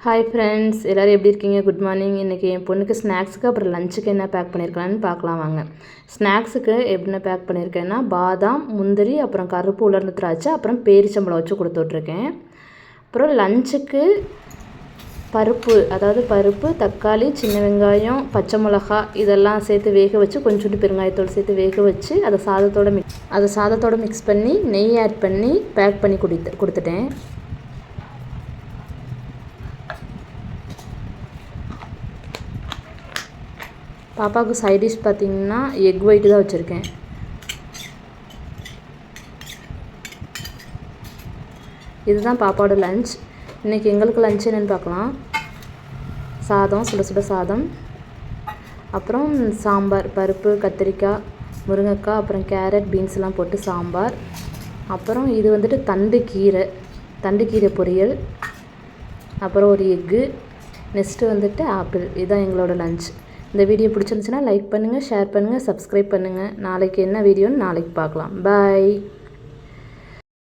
Hi friends, எல்லோரும் எப்படி இருக்கீங்க? Good morning. இன்றைக்கி என் பொண்ணுக்கு ஸ்நாக்ஸுக்கு அப்புறம் லஞ்சுக்கு என்ன பேக் பண்ணியிருக்கலான்னு பார்க்கலாம் வாங்க. ஸ்நாக்ஸுக்கு என்ன பேக் பண்ணியிருக்கேன்னா பாதாம், முந்திரி, அப்புறம் கருப்பு உலர்ந்த திராட்சை, அப்புறம் பேரிச்சம்பழம் வச்சு கொடுத்துட்ருக்கேன். அப்புறம் லஞ்சுக்கு பருப்பு, அதாவது பருப்பு, தக்காளி, சின்ன வெங்காயம், பச்சை மிளகா இதெல்லாம் சேர்த்து வேக வச்சு கொஞ்சோண்டு பெருங்காயத்தோடு சேர்த்து வேக வச்சு அதை சாதத்தோடு மிக்ஸ் பண்ணி நெய் ஆட் பண்ணி பேக் பண்ணி கொடுத்துட்டேன். பாப்பாவுக்கு சைட் டிஷ் பார்த்திங்கன்னா எக் ஒயிட்டு தான் வச்சுருக்கேன். இதுதான் பாப்பாவோட லஞ்ச். இன்றைக்கி எங்களுக்கு லஞ்ச் என்னென்னு பார்க்கலாம். சாதம், சுட சுட சாதம், அப்புறம் சாம்பார், பருப்பு, கத்திரிக்காய், முருங்கைக்காய், அப்புறம் கேரட், பீன்ஸ்லாம் போட்டு சாம்பார். அப்புறம் இது வந்துட்டு தண்டு கீரை பொரியல், அப்புறம் ஒரு எக்கு, நெக்ஸ்ட்டு வந்துட்டு ஆப்பிள். இதுதான் எங்களோட லஞ்ச். இந்த வீடியோ பிடிச்சிருந்துச்சுன்னா லைக் பண்ணுங்கள், ஷேர் பண்ணுங்கள், சப்ஸ்கிரைப் பண்ணுங்கள். நாளைக்கு என்ன வீடியோன்னு நாளைக்கு பார்க்கலாம். பாய்.